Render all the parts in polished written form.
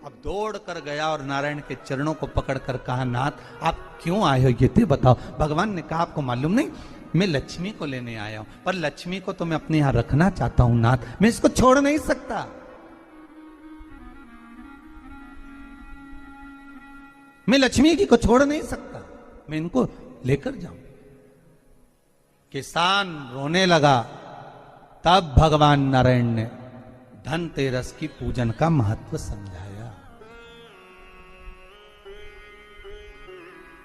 अब दौड़ कर गया और नारायण के चरणों को पकड़कर कहा, नाथ आप क्यों आए हो ये तो बताओ। भगवान ने कहा, आपको मालूम नहीं, मैं लक्ष्मी को लेने आया हूं, पर लक्ष्मी को तो मैं अपने यहां रखना चाहता हूं नाथ, मैं इसको छोड़ नहीं सकता। मैं लक्ष्मी जी को छोड़ नहीं सकता, मैं इनको लेकर जाऊं। किसान रोने लगा। तब भगवान नारायण ने धनतेरस की पूजन का महत्व समझाया।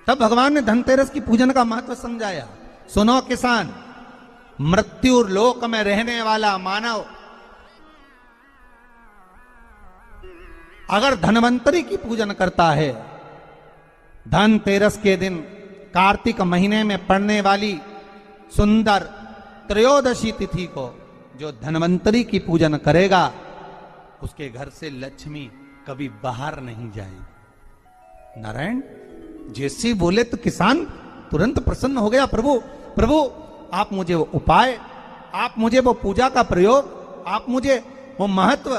तब भगवान ने धनतेरस की पूजन का महत्व समझाया। सुनो किसान, मृत्यु लोक में रहने वाला मानव अगर धनवंतरी की पूजन करता है, धनतेरस के दिन कार्तिक महीने में पड़ने वाली सुंदर त्रयोदशी तिथि को जो धनवंतरी की पूजन करेगा, उसके घर से लक्ष्मी कभी बाहर नहीं जाएगी। नारायण जैसे बोले तो किसान तुरंत प्रसन्न हो गया। प्रभु प्रभु आप मुझे वो उपाय, आप मुझे वो पूजा का प्रयोग, आप मुझे वो महत्व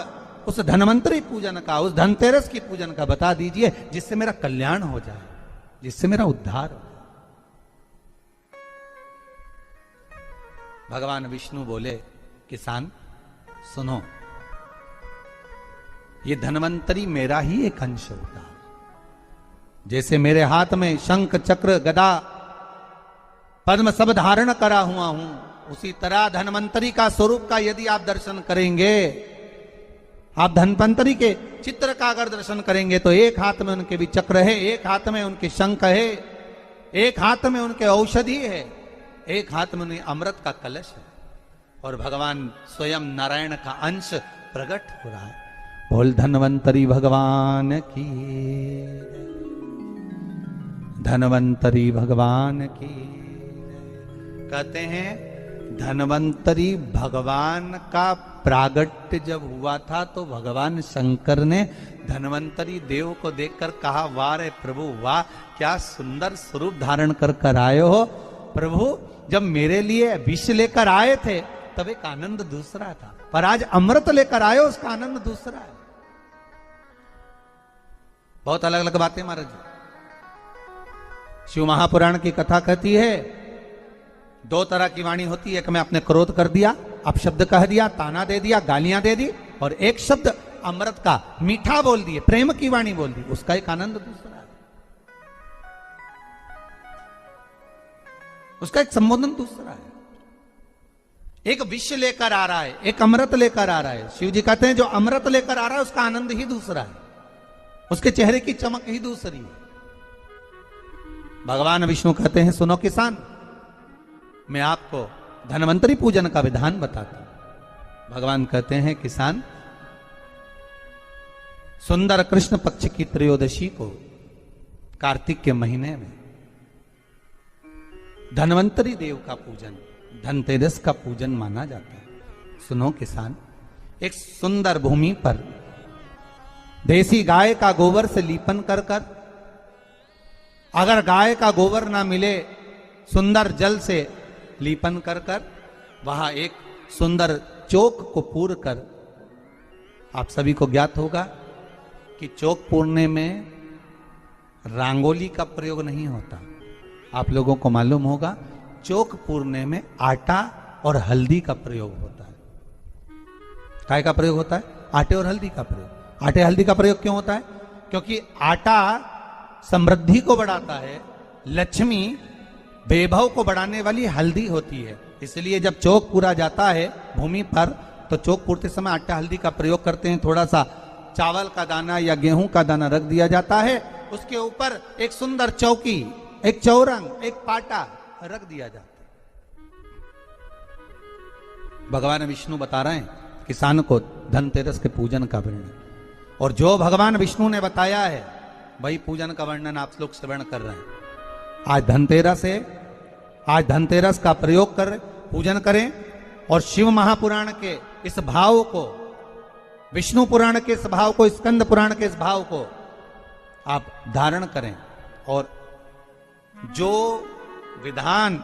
उस धनवंतरी पूजन का, उस धनतेरस की पूजन का बता दीजिए, जिससे मेरा कल्याण हो जाए, जिससे मेरा उद्धार हो। भगवान विष्णु बोले, किसान सुनो, ये धनवंतरी मेरा ही एक अंश होता है। जैसे मेरे हाथ में शंख चक्र गदा पद्म सब धारण करा हुआ हूं, उसी तरह धनवंतरी का स्वरूप का यदि आप दर्शन करेंगे, आप धनवंतरी के चित्र का अगर दर्शन करेंगे, तो एक हाथ में उनके भी चक्र है, एक हाथ में उनके शंख है, एक हाथ में उनके औषधि है, एक हाथ में उन्हें अमृत का कलश है, और भगवान स्वयं नारायण का अंश प्रकट हो रहा है। बोल धनवंतरी भगवान की, धनवंतरी भगवान की। कहते हैं धनवंतरी भगवान का प्रागट्य जब हुआ था, तो भगवान शंकर ने धनवंतरी देव को देखकर कहा, वाह रे प्रभु वाह, क्या सुंदर स्वरूप धारण कर आए हो। प्रभु जब मेरे लिए विष लेकर आए थे तब एक आनंद दूसरा था, पर आज अमृत लेकर आए हो, उसका आनंद दूसरा है। बहुत अलग अलग बातें महाराज जी। शिव महापुराण की कथा कहती है, दो तरह की वाणी होती है, एक में आपने क्रोध कर दिया, अपशब्द कह दिया, ताना दे दिया, गालियां दे दी, और एक शब्द अमृत का मीठा बोल दिए, प्रेम की वाणी बोल दी, उसका एक आनंद दूसरा है, उसका एक संबोधन दूसरा है। एक विष लेकर आ रहा है, एक अमृत लेकर आ रहा है। शिव जी कहते हैं जो अमृत लेकर आ रहा है उसका आनंद ही दूसरा है, उसके चेहरे की चमक ही दूसरी है। भगवान विष्णु कहते हैं, सुनो किसान, मैं आपको धनवंतरी पूजन का विधान बताता हूं। भगवान कहते हैं, किसान सुंदर कृष्ण पक्ष की त्रयोदशी को कार्तिक के महीने में धनवंतरी देव का पूजन, धनतेरस का पूजन माना जाता है। सुनो किसान, एक सुंदर भूमि पर देसी गाय का गोबर से लीपन कर कर, अगर गाय का गोबर ना मिले, सुंदर जल से लीपन कर कर, वहां एक सुंदर चौक को पूर कर, आप सभी को ज्ञात होगा कि चौक पूरने में रंगोली का प्रयोग नहीं होता। आप लोगों को मालूम होगा, चौक पूरने में आटा और हल्दी का प्रयोग होता है। काय का प्रयोग होता है? आटे और हल्दी का प्रयोग। आटे हल्दी का प्रयोग क्यों होता है? क्योंकि आटा समृद्धि को बढ़ाता है, लक्ष्मी वैभव को बढ़ाने वाली हल्दी होती है। इसलिए जब चौक पूरा जाता है भूमि पर, तो चौक पूरते समय आटा हल्दी का प्रयोग करते हैं। थोड़ा सा चावल का दाना या गेहूं का दाना रख दिया जाता है, उसके ऊपर एक सुंदर चौकी, एक चौरंग, एक पाटा रख दिया जाता है। भगवान विष्णु बता रहे हैं किसान को धनतेरस के पूजन का वर्णन, और जो भगवान विष्णु ने बताया है वही पूजन का वर्णन आप लोग श्रवण कर रहे हैं। आज धनतेरस है, आज धनतेरस का प्रयोग कर पूजन करें, और शिव महापुराण के इस भाव को, विष्णु पुराण के इस भाव को, स्कंद पुराण के इस भाव को आप धारण करें, और जो विधान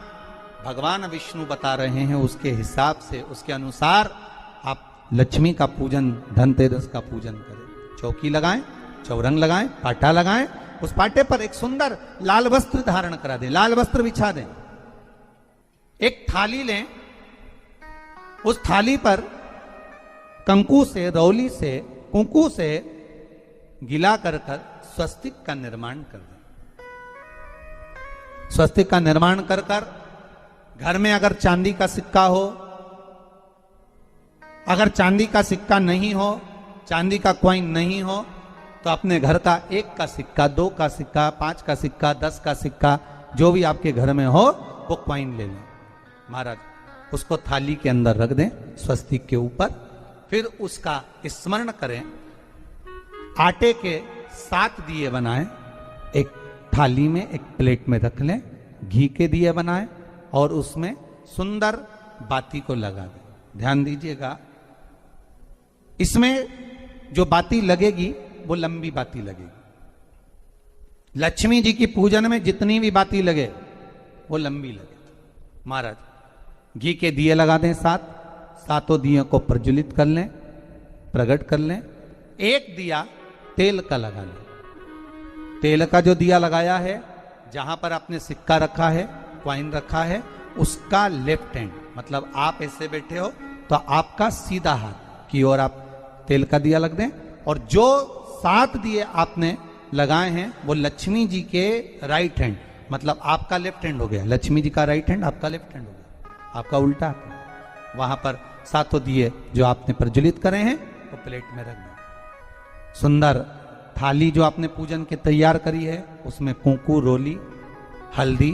भगवान विष्णु बता रहे हैं उसके हिसाब से, उसके अनुसार आप लक्ष्मी का पूजन, धनतेरस का पूजन करें। चौकी लगाएं, चौरंग लगाएं, पाटा लगाएं, उस पाटे पर एक सुंदर लाल वस्त्र धारण करा दें, लाल वस्त्र बिछा दें। एक थाली लें, उस थाली पर कंकु से, रौली से, कुंकू से गिला कर स्वस्तिक का निर्माण कर दें। स्वस्तिक का निर्माण कर घर में अगर चांदी का सिक्का हो, अगर चांदी का सिक्का नहीं हो, चांदी का कॉइन नहीं हो, तो अपने घर का 1 का सिक्का, 2 का सिक्का, 5 का सिक्का, 10 का सिक्का, जो भी आपके घर में हो वो कॉइन ले लें महाराज, उसको थाली के अंदर रख दें स्वस्तिक के ऊपर। फिर उसका स्मरण करें, आटे के 7 दिए बनाएं, एक थाली में, एक प्लेट में रख लें, घी के दिए बनाएं और उसमें सुंदर बाती को लगा दें। ध्यान दीजिएगा, इसमें जो बाती लगेगी वो लंबी बाती लगेगी। लक्ष्मी जी की पूजन में जितनी भी बाती लगे वो लंबी लगे। महाराज घी के दिए लगा दें 7, सातों दियों को प्रज्वलित कर लें, प्रकट कर लें। एक दिया तेल का लगा लें। तेल का जो दिया लगाया है, जहां पर आपने सिक्का रखा है, कॉइन रखा है, उसका लेफ्ट हैंड, मतलब आप ऐसे बैठे हो तो आपका सीधा हाथ की ओर आप तेल का दिया लग दें। और जो 7 दिए आपने लगाए हैं वो लक्ष्मी जी के राइट हैंड, मतलब आपका लेफ्ट हैंड हो गया, लक्ष्मी जी का राइट हैंड, आपका लेफ्ट हैंड हो गया, आपका उल्टा। वहां पर 7 दिए जो आपने प्रज्वलित करे हैं वो प्लेट में रख दें। सुंदर थाली जो आपने पूजन के तैयार करी है, उसमें कुंकू, रोली, हल्दी,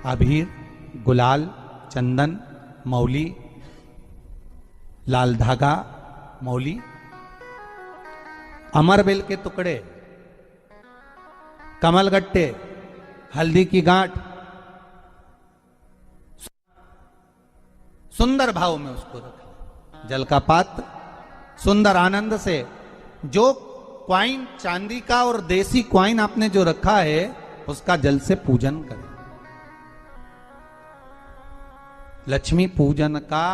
अबीर, गुलाल, चंदन, मौली, लाल धागा, मौली, अमरबेल के टुकड़े, कमलगट्टे, हल्दी की गांठ, सुंदर भाव में उसको रखें। जल का पात्र सुंदर आनंद से, जो क्वाइन चांदी का और देसी क्वाइन आपने जो रखा है उसका जल से पूजन करें। लक्ष्मी पूजन का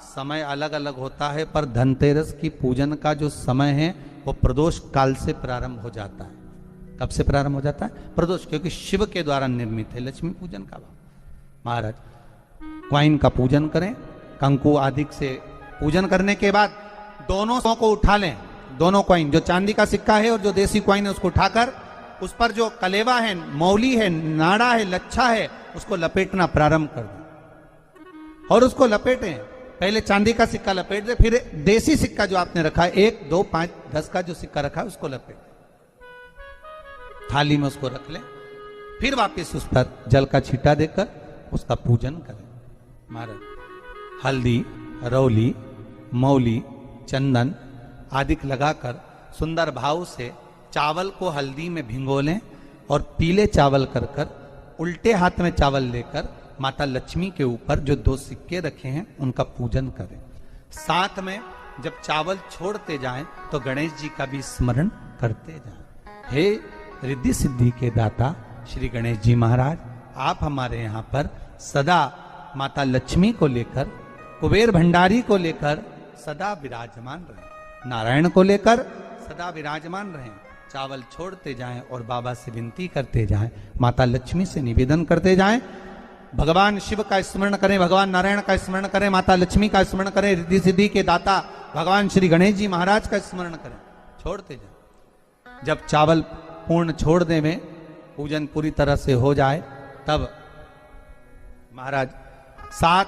समय अलग अलग होता है, पर धनतेरस की पूजन का जो समय है वो प्रदोष काल से प्रारंभ हो जाता है। कब से प्रारंभ हो जाता है? प्रदोष, क्योंकि शिव के द्वारा निर्मित है लक्ष्मी पूजन का भाव। महाराज क्वाइन का पूजन करें, कंकु आदि से पूजन करने के बाद दोनों को उठा लें। दोनों क्वाइन, जो चांदी का सिक्का है और जो देसी क्वाइन है, उसको उठाकर उस पर जो कलेवा है, मौली है, नाड़ा है, लच्छा है, उसको लपेटना प्रारंभ कर दें और उसको लपेटें। पहले चांदी का सिक्का लपेट दे, फिर देसी सिक्का जो आपने रखा है 1, 2, 5, 10 का जो सिक्का रखा है उसको लपेट, थाली में उसको रख लें। फिर वापस उस पर जल का छींटा देकर उसका पूजन करें। महाराज हल्दी, रौली, मौली, चंदन आदि लगाकर सुंदर भाव से चावल को हल्दी में भिगो लें और पीले चावल कर उल्टे हाथ में चावल लेकर माता लक्ष्मी के ऊपर जो 2 सिक्के रखे हैं उनका पूजन करें। साथ में जब चावल छोड़ते जाएं तो गणेश जी का भी स्मरण करते जाएं। हे रिद्धि सिद्धि के दाता श्री गणेश जी महाराज, आप हमारे यहाँ पर सदा माता लक्ष्मी को लेकर, कुबेर भंडारी को लेकर सदा विराजमान रहें, नारायण को लेकर सदा विराजमान रहें। चावल छोड़ते जाएं और बाबा से विनती करते जाएं, माता लक्ष्मी से निवेदन करते जाएं। भगवान शिव का स्मरण करें, भगवान नारायण का स्मरण करें, माता लक्ष्मी का स्मरण करें, रिद्धि सिद्धि के दाता भगवान श्री गणेश जी महाराज का स्मरण करें, छोड़ते जाएं। जब चावल पूर्ण छोड़ दे में पूजन पूरी तरह से हो जाए, तब महाराज 7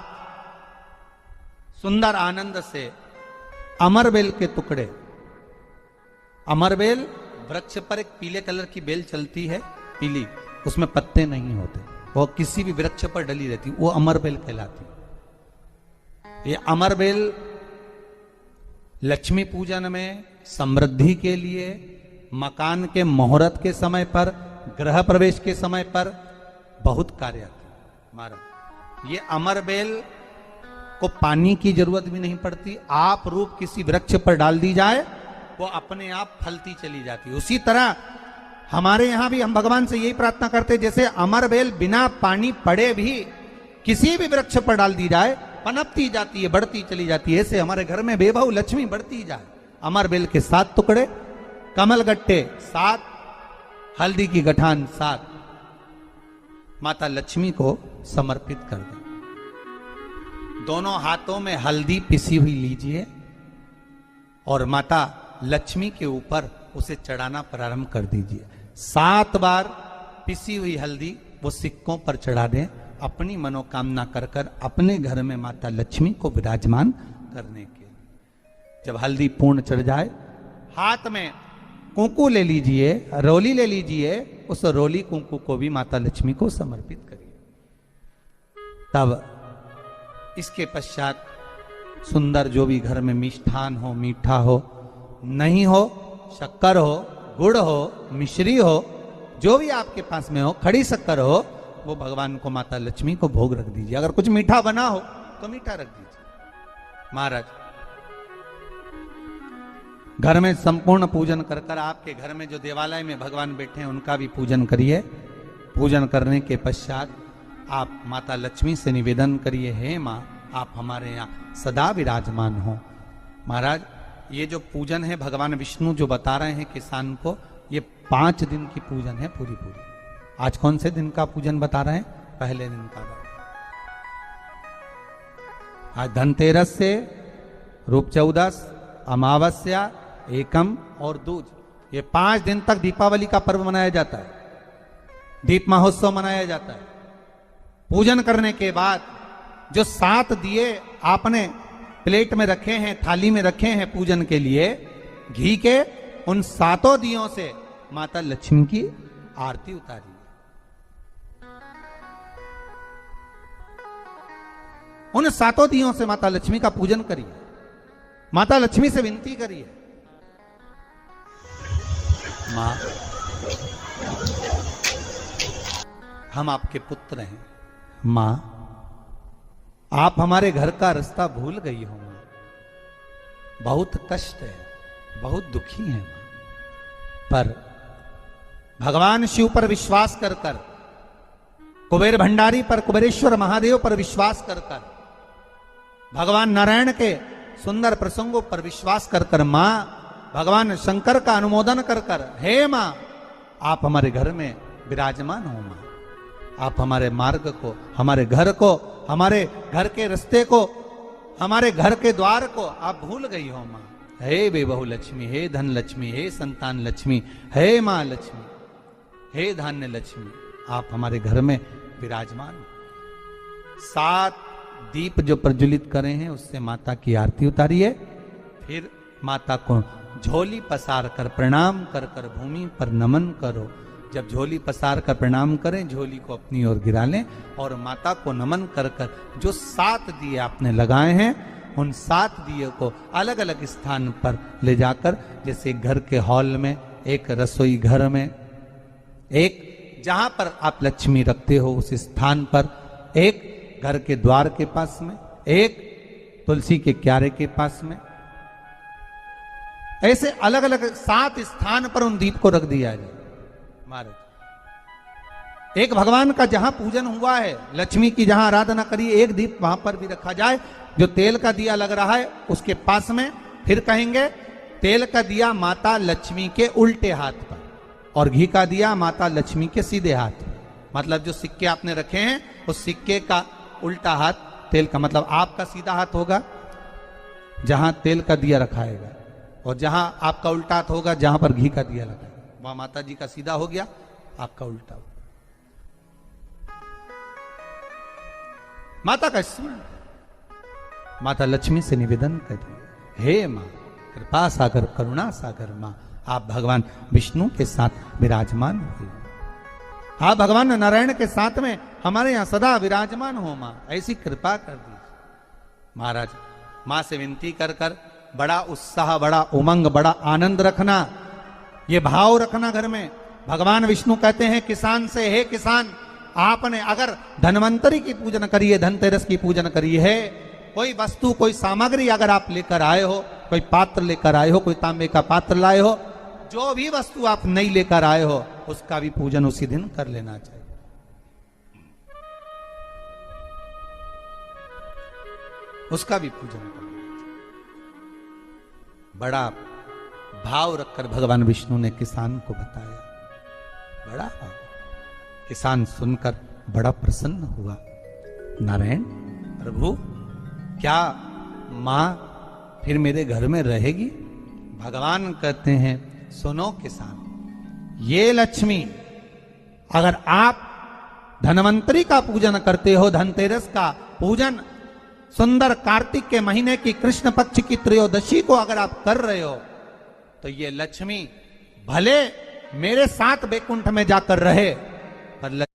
सुंदर आनंद से अमरबेल के टुकड़े, अमरबेल वृक्ष पर एक पीले कलर की बेल चलती है, पीली, उसमें पत्ते नहीं होते, वो किसी भी वृक्ष पर डली रहती, वो अमरबेल कहलाती। ये अमरबेल लक्ष्मी पूजन में, समृद्धि के लिए, मकान के मुहूर्त के समय पर, गृह प्रवेश के समय पर बहुत कार्य आती है। महाराज ये अमरबेल को पानी की जरूरत भी नहीं पड़ती, आप रूप किसी वृक्ष पर डाल दी जाए वो अपने आप फलती चली जाती है। उसी तरह हमारे यहां भी हम भगवान से यही प्रार्थना करते हैं, जैसे अमरबेल बिना पानी पड़े भी किसी भी वृक्ष पर डाल दी जाए पनपती जाती है, बढ़ती चली जाती है, ऐसे हमारे घर में वैभव लक्ष्मी बढ़ती जाए। अमरबेल के 7 टुकड़े कमल गट्टे 7, हल्दी की गठान 7 माता लक्ष्मी को समर्पित कर दें। दोनों हाथों में हल्दी पिसी हुई लीजिए और माता लक्ष्मी के ऊपर उसे चढ़ाना प्रारंभ कर दीजिए। 7 बार पिसी हुई हल्दी वो सिक्कों पर चढ़ा दें, अपनी मनोकामना कर कर अपने घर में माता लक्ष्मी को विराजमान करने के लिए। जब हल्दी पूर्ण चढ़ जाए, हाथ में कुंकू ले लीजिए, रोली ले लीजिए, उस रोली कुंकू को भी माता लक्ष्मी को समर्पित करिए। तब इसके पश्चात सुंदर जो भी घर में मिष्ठान हो, मीठा हो, नहीं हो, शक्कर हो, गुड़ हो, मिश्री हो, जो भी आपके पास में हो, खड़ी शक्कर हो, वो भगवान को माता लक्ष्मी को भोग रख दीजिए। अगर कुछ मीठा बना हो तो मीठा रख दीजिए। महाराज घर में संपूर्ण पूजन कर कर आपके घर में जो देवालय में भगवान बैठे हैं उनका भी पूजन करिए। पूजन करने के पश्चात आप माता लक्ष्मी से निवेदन करिए, हे माँ आप हमारे यहाँ सदा विराजमान हो। महाराज ये जो पूजन है भगवान विष्णु जो बता रहे हैं किसान को, ये 5 दिन की पूजन है पूरी। आज कौन से दिन का पूजन बता रहे हैं? पहले दिन का। आज धनतेरस से रूप चौदस, अमावस्या, एकम और दूज, ये 5 दिन तक दीपावली का पर्व मनाया जाता है, दीप महोत्सव मनाया जाता है। पूजन करने के बाद जो 7 दिए आपने प्लेट में रखे हैं, थाली में रखे हैं पूजन के लिए, घी के, उन 7 दियों से माता लक्ष्मी की आरती उतारिए। उन 7 दियों से माता लक्ष्मी का पूजन करिए। माता लक्ष्मी से विनती करिए, मां हम आपके पुत्र हैं, मां आप हमारे घर का रास्ता भूल गई हो, बहुत कष्ट है, बहुत दुखी है, पर भगवान शिव पर विश्वास कर कर, कुबेर भंडारी पर, कुबेरेश्वर महादेव पर विश्वास कर कर, भगवान नारायण के सुंदर प्रसंगों पर विश्वास कर कर, मां भगवान शंकर का अनुमोदन कर कर, हे मां आप हमारे घर में विराजमान हो, मां आप हमारे मार्ग को, हमारे घर को, हमारे घर के रास्ते को, हमारे घर के द्वार को आप भूल गई हो मां। हे बेबहु लक्ष्मी, हे धन लक्ष्मी, हे संतान लक्ष्मी, हे मां लक्ष्मी, हे धान्य लक्ष्मी, आप हमारे घर में विराजमान हो। 7 दीप जो प्रज्वलित करे हैं उससे माता की आरती उतारिए। फिर माता को झोली पसार कर प्रणाम कर कर भूमि पर नमन करो। जब झोली पसार कर प्रणाम करें, झोली को अपनी ओर गिरा लें और माता को नमन कर कर जो 7 दिए आपने लगाए हैं, उन 7 दिए को अलग अलग स्थान पर ले जाकर, जैसे घर के हॉल में, एक रसोई घर में, एक जहां पर आप लक्ष्मी रखते हो उस स्थान पर, एक घर के द्वार के पास में, एक तुलसी के क्यारे के पास में, ऐसे अलग अलग 7 स्थान पर उन दीप को रख दिया जाए। महाराज एक भगवान का जहां पूजन हुआ है, लक्ष्मी की जहां आराधना करी, एक दीप वहां पर भी रखा जाए। जो तेल का दिया लग रहा है उसके पास में, फिर कहेंगे तेल का दिया माता लक्ष्मी के उल्टे हाथ पर और घी का दिया माता लक्ष्मी के सीधे हाथ। मतलब जो सिक्के आपने रखे हैं उस सिक्के का उल्टा हाथ तेल का, मतलब आपका सीधा हाथ होगा जहां तेल का दिया रखाएगा, और जहां आपका उल्टा हाथ होगा जहां पर घी का दिया लगा, वहां माता जी का सीधा हो गया, आपका उल्टा हो। माता का स्मरण, माता लक्ष्मी से निवेदन करिए, हे मां कृपा सागर, करुणा सागर मां, आप भगवान विष्णु के साथ विराजमान हुए, आप भगवान नारायण के साथ में हमारे यहां सदा विराजमान हो मां, ऐसी कृपा कर दीजिए। महाराज मां से विनती कर कर बड़ा उत्साह, बड़ा उमंग, बड़ा आनंद रखना, ये भाव रखना घर में। भगवान विष्णु कहते हैं किसान से, हे किसान आपने अगर धन्वंतरी की पूजन करी है, धनतेरस की पूजन करी है, कोई वस्तु, कोई सामग्री अगर आप लेकर आए हो, कोई पात्र लेकर आए हो, कोई तांबे का पात्र लाए हो, जो भी वस्तु आप नहीं लेकर आए हो उसका भी पूजन उसी दिन कर लेना चाहिए। उसका भी पूजन कर लेना चाहिए। बड़ा भाव रखकर भगवान विष्णु ने किसान को बताया। बड़ा भाव। किसान सुनकर बड़ा प्रसन्न हुआ। नारायण प्रभु, क्या मां फिर मेरे घर में रहेगी? भगवान कहते हैं, सुनो किसान, ये लक्ष्मी अगर आप धनवंतरी का पूजन करते हो, धनतेरस का पूजन सुंदर कार्तिक के महीने की कृष्ण पक्ष की त्रयोदशी को अगर आप कर रहे हो, तो ये लक्ष्मी भले मेरे साथ बैकुंठ में जाकर रहे, पर